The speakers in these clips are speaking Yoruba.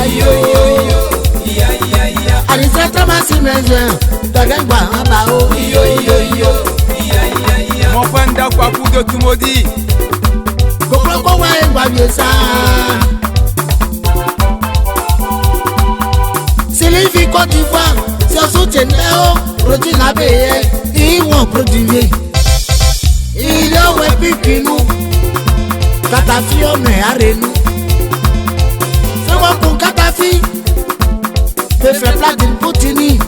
yo. Alisata masimeje, tagagba aba o. Yo. Mon fan d'Akwa Kudo Tumodi. Koproko wa egba biesa. Silifi Côte d'Ivoire, c'est soutien-là, produit la paix, ils vont produire. Il y a un pipi nous, Katafi on est à Renou. C'est moi pour Katafi, je fais plat d'une Poutini.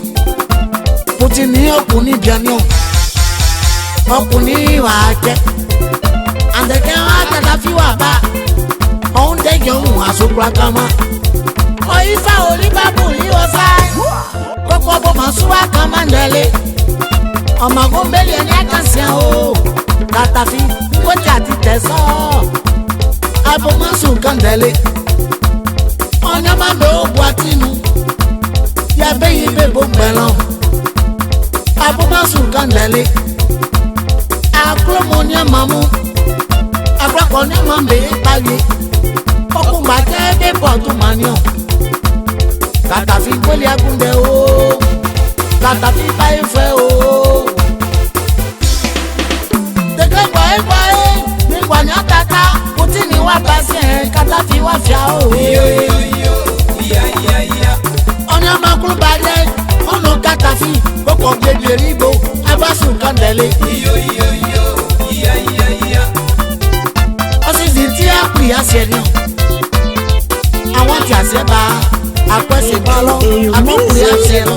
Poutini, on punit bien non. On punit wa ke. Andeke wa Katafi wa ba. On dégueule à ce programme. Oifa olibabu liosai Koko bo masuwa kamandele Omago mbeli eni akansian o Katafi Kote ati teso Abo masu kandele Onyama be o boatinu Yabe yibe bo mbelon Abo masu kandele Aklomonia mamu Akrakonia mambe pagi Okumate ebe potu manio Katafi kweli akunde o Katafi pa ife o Teke kwae Mingwa nyatata Kutini wa pasien Katafi wa fia o Onya makulu bade Ono Katafi Koko bebe ribo Abasu kandele Osiziti akwi asyenyo Àwọn tí a ṣe bá apẹ́sẹ̀ bọ́lọ́ amọ́kùnrin àṣẹrọ.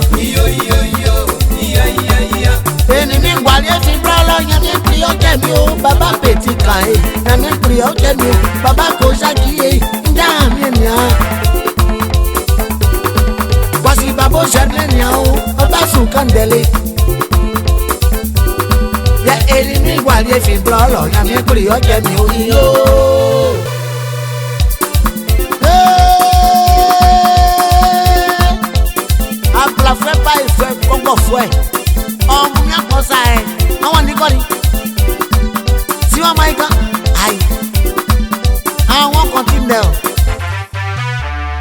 Ènì mi gbàlẹ́ fi bọ́lọ́ yẹn mi pè ọ́ jẹ́ mi o bàbá pètè kàn é yẹn mi pè ọ́ jẹ́ mi o bàbá kò ṣàkíyè ǹjẹ́ àmì ènìyàn. Wàsí bàbá òṣèlú ènìyàn o ọba sùn kàndẹ́lẹ̀. Yẹ ènì mi gbàlẹ́ fi bọ́lọ́ yẹn mi pè ọ́ jẹ́ mi o yíyó. La fẹ́ bá ìfẹ́ kọ́kọ́ fún ẹ̀ ọmọ mi àkọsà ẹ̀ àwọn nìkọ́ni tí wọ́n máa ń kán àyè àwọn kan ti nẹ̀ ọ́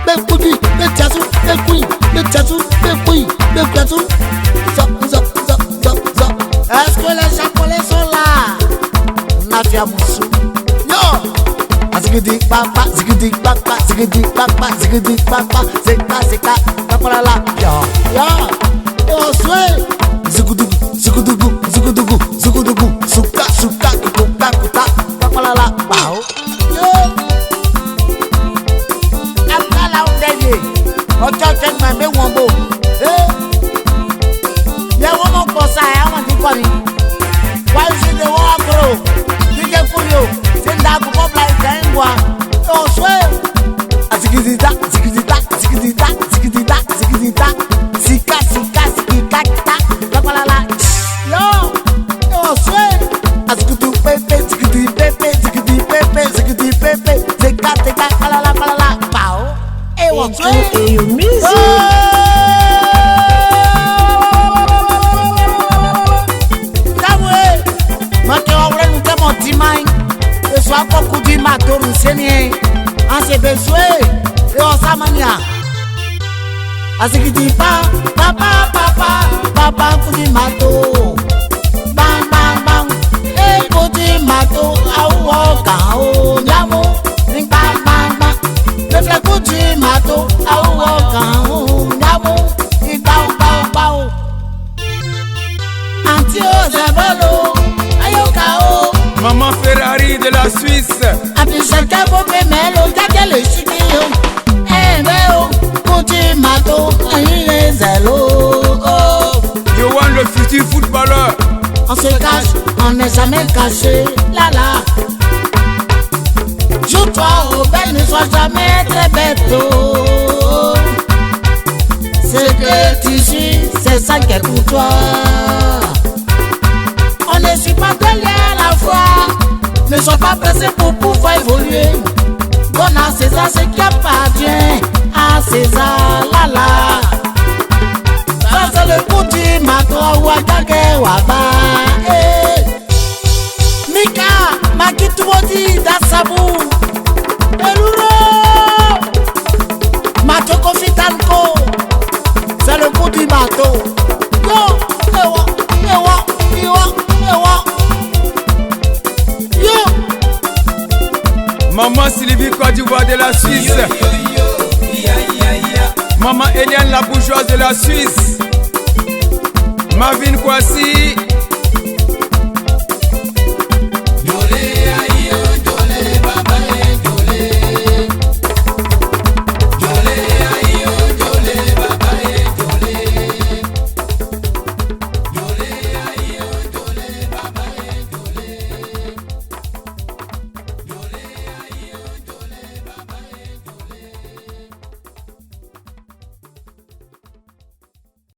bẹ́ẹ̀ kúndì bẹ́ẹ̀ jásù bẹ́ẹ̀ kúyì bẹ́ẹ̀ jásù bẹ́ẹ̀ kúyì bẹ́ẹ̀ jásù zọ ẹ̀sìkọ́lẹ̀ ṣàkọlẹ̀ sọ́la nàfíà mùsù yọ zigidi papa zigidi papa zigidi papa zigidi papa zeka kaparala yo oswe zigudugu suka kuka kaparala pao yo akala undeye ojo ma be won bo ya won mo ko sa e won ti ko ni why is it the war bro dije furio senda ku pop like tengwa oswe zigidita sika kapalala yo oswe azigudu pepe zeka palala pao e oswe Kamwe make owre nu temo dimai eso akoku di matoru seni an se beswe e osamania Asigidi papa kudi mato bang kudi mato awo ka o nyamu bang lefe kudi mato awo ka o nyamu bang anti o zebolo ayoka o Maman Ferrari de la Suisse abisaka bobe melo takele shikiyo o mato Yohan le futur footballeur. On se cache, on n'est jamais caché. Lala. Joue-toi au bel, ne sois jamais très bête. C'est que tu suis, c'est ça qui est pour toi. On ne suit pas que lié à la fois. Ne sois pas pressé pour pouvoir évoluer. Donne à César ce qui appartient à César, lala. Ça c'est le petit mato wakake waba. Mika, makitubodi dasabu. Eluro. Mato Côte d'Ivoire de la Suisse. Maman Eliane la bourgeoise de la Suisse. Marvin Kwasi,